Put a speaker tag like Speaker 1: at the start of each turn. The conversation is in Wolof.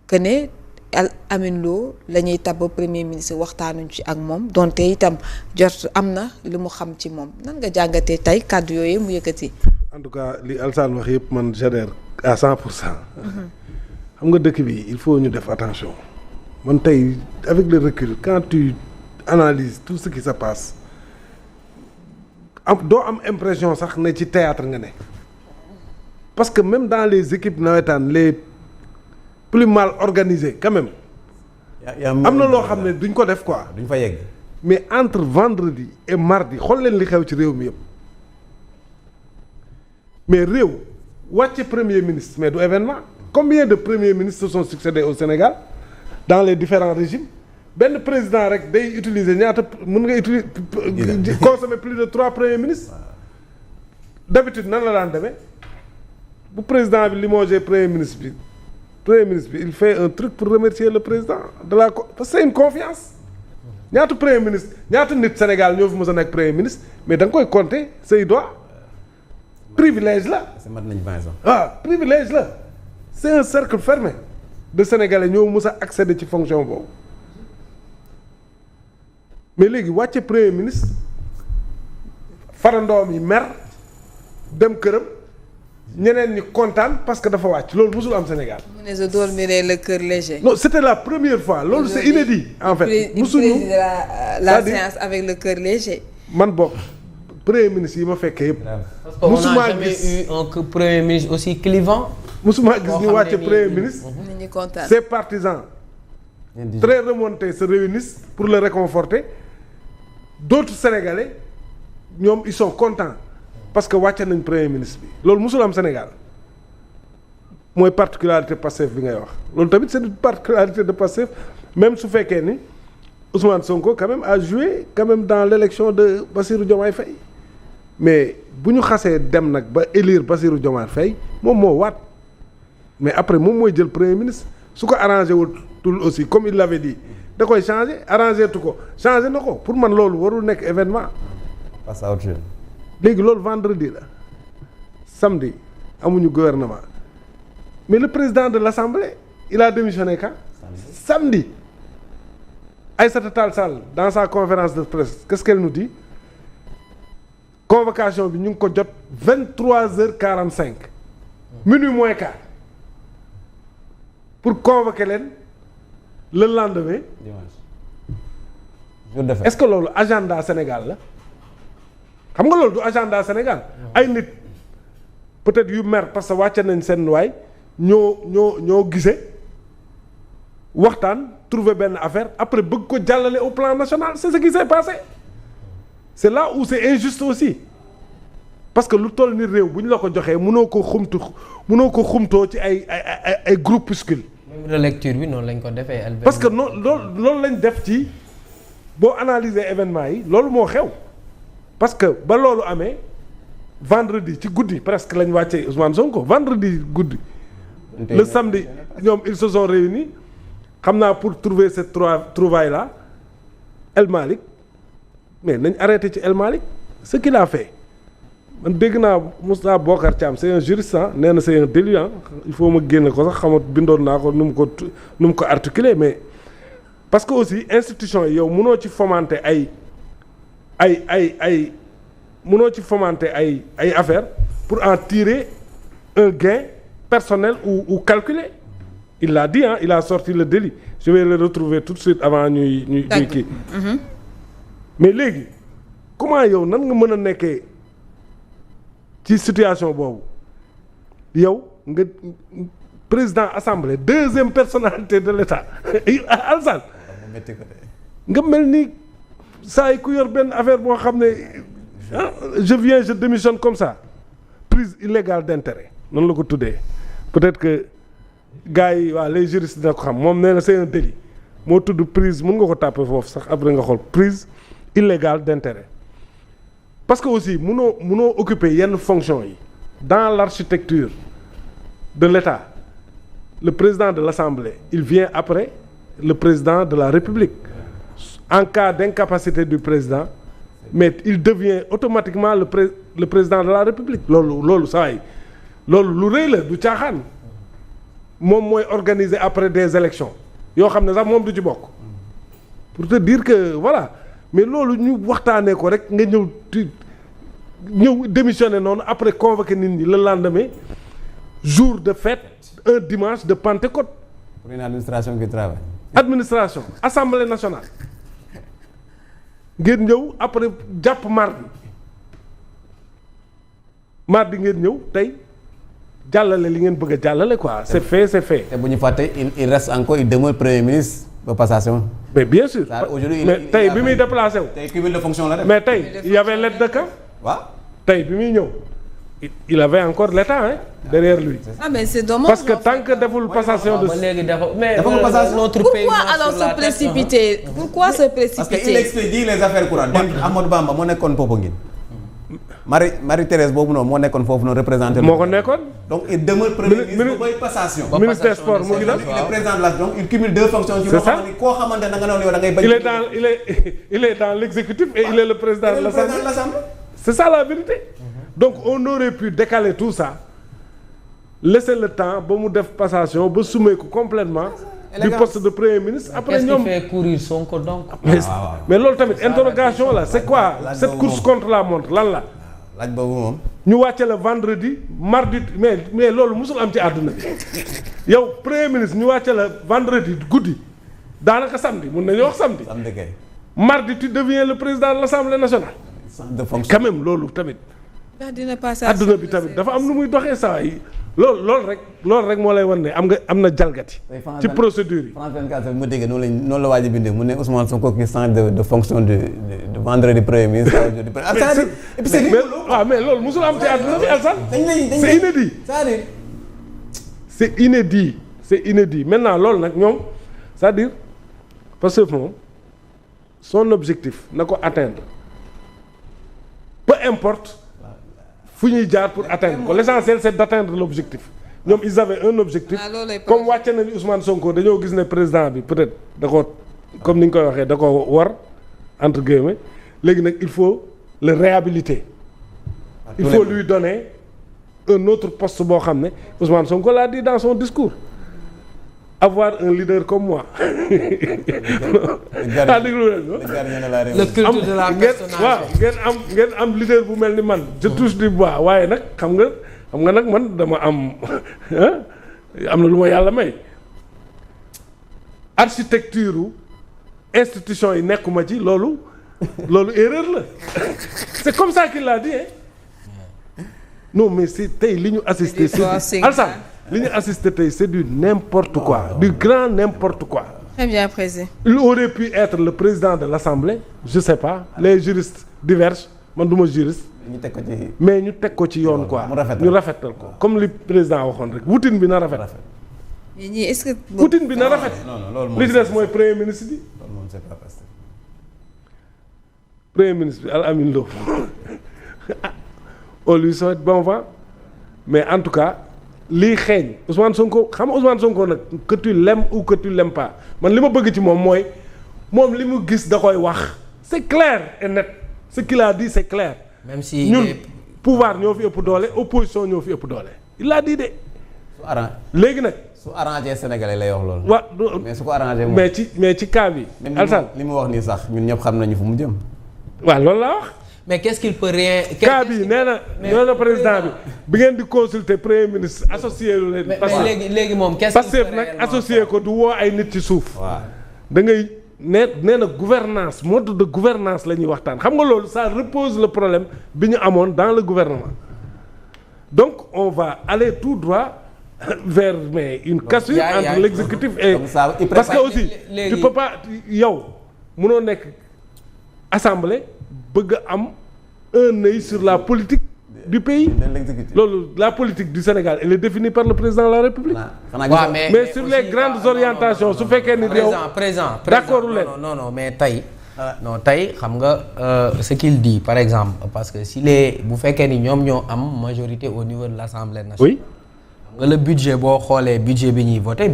Speaker 1: que ne Amine Lo la ñuy tabb premier ministre waxtaanuñ ci ak moom donte itam jot am na li mu xam ci moom nan nga jàngatee tey kàddu yooyu mu yëkkati.
Speaker 2: en tout cas li Alassane wax yëpp man j'adhère à 100%. xam nga dëkk bi il faut ñu def attention man tey avec le recul quand tu analyses tout ce qui se passe doo am impression sax ne ci théâtre nga ne parce que même dans les équipes nawetaan les plus mal organisées quand même. am na loo xam ne duñ ko def quoi.
Speaker 3: duñ fa yegg.
Speaker 2: mais entre vendredi et mardi xool leen li xew ci réew mi yëpp mais réew wàcce premier ministre mais du événement. Combien de premiers ministres se sont succédés au Sénégal dans les différents régimes benn président rek day utiliser ñaata mën nga utiliser consommer plus de 3 premiers ministres d'habitude nan la daan demee bu président bi limogé premier ministre bi il fait un truc pour remercier le président de la parce que c'est une confiance ñaata premier ministre ñaata nit Sénégal ñoo fi mës a nekk premier ministre mais da nga koy compter say doigts privilège la.
Speaker 3: mat nañ 20 ans.
Speaker 2: waaw privilège la. c'est un cercle fermé de Sénégalais ñoo mës a accéder ci fonction boobu mais léegi wàcce premier ministre farandoom yi mer dem këram ñeneen ñi kontaan parce que dafa wàcc loolu musul am Sénégal.
Speaker 1: mu ne je dormirai le cœur léger.
Speaker 2: non c'était la première fois loolu c'est inédit en fait. musuñu
Speaker 1: la séance avec le cœur léger.
Speaker 2: man bokk premier ministre yi ma fekkee yëpp.
Speaker 4: parce qu'on n'a jamais eu un premier ministre aussi clivant.
Speaker 2: musuma gis ñu wàcce premier ministre.
Speaker 1: nit ñi kontaan.
Speaker 2: ses partisans très remontés se réunissent pour le réconforter d'autres Sénégalais ñoom ils sont contents parce que wàcce nañ premier ministre bi loolu musul am Sénégal mooy particularité Pastef bi ngay wax loolu tamit c'est une particularité de Pastef même su fekkee ni Ousmane Sonko quand même a joué quand même dans l'élection de Bassirou Diomaye Faye mais bu ñu xasee dem nag ba élire Bassirou Diomaye Faye moom moo waat mais après moom mooy jël premier ministre su ko arrangé wutul aussi comme il l'avait dit da koy changé arrangé tu ko changé na ko pour man loolu warul nekk événement.
Speaker 3: passe à autre chose.
Speaker 2: léegi loolu vendredi la samedi amuñu gouvernement mais le président de l'Assemblée il a démissionné quand samedi Aïssata Tall Sall dans sa conférence de presse qu'est-ce qu'elle nous dit convocation bi ñu ngi ko jot 23h45 minuit moins quart pour convoquer leen le lendemain.
Speaker 3: dimanche.
Speaker 2: est-ce que loolu agenda Sénégal la xam nga loolu du agenda Sénégal ay nit peut-être yu mer parce que wàcce nañ seen waay ñoo gise waxtaan trouver benn affaire après bëgg ko jàllale au plan national c'est ce qui s'est passé c'est là où c'est injuste aussi parce que lu toll ni réew bu ñu la ko joxee mënoo ko xumtoo ci ay groupuscule.
Speaker 4: même relecture bi noonu lañ ko defee.
Speaker 2: parce que loolu lañ def ci boo analyser événement yi loolu moo xew parce que ba loolu amee vendredi ci guddi presque lañ wàccee Ousmane Sonko vendredi guddi. le samedi ñoom ils se sont réunis xam naa pour trouver cette trouvaille là El Malick mais nañ arrêté ci El Malick ce qu'il a fait man dégg naa Moussa Bokar Thiam c'est un juriste nee na c'est un délit il faut ma génne ko sax xamat bindoon naa ko nu mu ko articuler mais parce que aussi institution yi yow mënoo ci fomenter ay mënoo ci fomenter ay affaires pour en tirer un gain personnel ou calculé il l'a dit il a sorti le délit je vais le retrouver tout de suite avant ñuy kii mais léegi comment yow nan nga mën a nekkee ci situation boobu yow nga président assemblée deuxième personnalité de l'État Alassane nga mel ni saa yi ku yor benn affaire boo xam ne je démissionne comme ça prise illégale d'intérêt noonu la ko tuddee peut-être que gars yi waa les juristes dina ko xam moom nee na c'est un délit moo tudd prise mën nga ko tàppe foofu sax après nga xool prise illégale d'intérêt parce que aussi munoo occuper yenn fonction yi dans l'architecture de l'État le président de l'Assemblée il vient après le président de la République en cas d'incapacité du président mais il devient automatiquement le président de la République loolu saa yi loolu lu rëy la du caaxaan moom mooy organiser après des élections yoo xam ne sax moom du ci bokk pour te dire que voilà mais loolu ñu waxtaanee ko rek nga ñëw démissionner noonu après convoquer nit ñi le lendemain jour de fête un dimanche de Pentecôte.
Speaker 3: Pour une administration qui travaille.
Speaker 2: Administration Assemblée nationale ngeen ñëw après jàpp mardi ngeen ñëw tey jàllale li ngeen bëgg a jàllale quoi c'est fait.
Speaker 3: te bu ñu fàtte il reste encore il demeure premier ministre ba passation.
Speaker 2: mais bien sûr mais tey bi muy déplacé wu.
Speaker 3: tey cumul de fonction la def.
Speaker 2: mais tey il y avait l'aide de camp.
Speaker 3: waaw
Speaker 2: tey bi muy ñëw il avait encore l'État derrière lui.
Speaker 1: Ah mais c'est dommage.
Speaker 2: Parce que tant que deful passation de.
Speaker 4: mais notre pays.
Speaker 1: Pourquoi alors se précipiter? Pourquoi se précipiter?
Speaker 3: Parce que il expédie les affaires courantes. dem Amadou Bamba moo nekkoon Popenguine. Marie-Thérèse boobu noonu moo nekkoon foofu noonu représenté.
Speaker 2: moo ko nekkoon.
Speaker 3: donc il demeure premier ministre ba passation.
Speaker 2: ministère sport mu ngi la.
Speaker 3: il est président de la donc il cumule deux fonctions.
Speaker 2: c'est ça
Speaker 3: koo xamante ne nga ne yow da ngay bañ.
Speaker 2: il est dans l'exécutif et il est le président de l'Assemblée. C'est ça la vérité. Donc on aurait pu décaler tout ça laisser le temps ba mu def passation ba soumettre complètement du poste de premier ministre. Après ñoom
Speaker 4: qu'est-ce qui fait courir Sonko donc.
Speaker 2: mais loolu tamit interrogation la c'est quoi cette course contre la montre lan la.
Speaker 3: laaj boobu moom.
Speaker 2: ñu wàcce la vendredi mardi mais loolu musul am ci àdduna bi yow premier ministre ñu wàcce la vendredi guddi daanaka samedi mun nañu wax samedi.
Speaker 3: samedi kay.
Speaker 2: mardi tu deviens le président de l'Assemblée nationale.
Speaker 3: de fonction
Speaker 2: quand même loolu tamit.
Speaker 1: dina passé
Speaker 2: adduna bi tamit dafa am lu muy doxee saa yi loolu rek moo lay wan ne am na jalgati. ci procédure yi.
Speaker 3: France 24 bi ma déggee noonu la waaj a bindee mu ne Ousmane Sonko qui change de fonction de vendredi premier ministre.
Speaker 2: mais loolu musul am ci adduna bi Alassane. c'est inédit. c'est inédit maintenant loolu nag ñoom c'est-à-dire parce que moom son objectif na ko atteindre peu importe. fu ñuy jaar pour atteindre ko l'essentiel c'est d'atteindre l'objectif ñoom ils avaient un objectif comme wàcce nañu Ousmane Sonko dañoo gis ne président bi peut-être da ko comme ni ñu koy waxee da ko war entre guillemets léegi nag il faut le réhabiliter il faut lui donner un autre poste boo xam ne Ousmane Sonko l'a dit dans son discours avoir un leader comme moi.
Speaker 4: le culte de la personnalité.
Speaker 2: waaw ngeen am leader bu mel ni man. je touche du bois waaye nag xam nga nag man dama am na lu ma yàlla may. architecture institution yi nekkuma ci loolu erreur la c'est comme ça qu'il l'a dit non mais c'est tey li ñu assisté. Alassane li ñu assisté tey c'est du n'importe quoi du grand n'importe quoi.
Speaker 1: Très bien président.
Speaker 2: Il aurait pu être le président de l'Assemblée je sais pas les juristes divergent man du ma juriste. mais ñu teg ko ci yoon quoi. ñu rafetal ko comme li président waxoon rek wutin bi na rafet.
Speaker 1: mais ñii est-ce que.
Speaker 2: wutin bi na rafet.
Speaker 3: non
Speaker 2: li ci des mooy premier ministre bi.
Speaker 3: loolu moom c'est pas possible.
Speaker 2: premier ministre bi Al Amin Lo on lui souhaite bon vent mais en tout cas. lii xeeñ Ousmane Sonko xam nga Ousmane Sonko nag que tu l'aimes ou que tu l'aimes pas man li ma bëgg ci moom mooy moom li mu gis da koy wax c'est clair et net ce qu'il a dit c'est clair.
Speaker 4: même si
Speaker 2: ñun pouvoir ñoo fi ëpp doole opposition ñoo fi ëpp doole il a dit de. léegi nag.
Speaker 3: su arrangé Sénégalais lay wax loolu.
Speaker 2: waaw
Speaker 3: mais su ko arrangé moom
Speaker 2: mais ci cas bi. Alassane
Speaker 3: li mu wax nii sax ñun ñëpp xam nañu fu mu jëm.
Speaker 2: waaw loolu laa wax.
Speaker 4: mais qu'est-ce qu'il peut rien.
Speaker 2: cas bi nee na président bi ngeen di consulter premier ministre associé lu leen.
Speaker 4: mais léegi moom qu'est-ce qu'il peut
Speaker 2: Pastef nag associé ko du woo ay nit ci suuf.
Speaker 3: waaw
Speaker 2: da ngay nee na gouvernance mode de gouvernance la ñuy waxtaan xam nga loolu ça repose le problème bi ñu amoon dans le gouvernement donc on va aller tout droit vers une cassure entre l'exécutif et parce que aussi tu peux pas yow mënoo nekk assemblée bëgg a am un œil sur la politique du pays loolu la politique du Sénégal elle est définie par le président de la République. mais sur les grandes orientations su fekkee ni yow
Speaker 4: présent
Speaker 2: d'accord leen
Speaker 4: non mais tey xam nga ce qu'il dit par exemple parce que si bu fekkee ni ñoom ñoo am majorité au niveau de l'Assemblée nationale.
Speaker 2: oui.
Speaker 4: xam nga le budget boo xoolee budget bi ñuy voté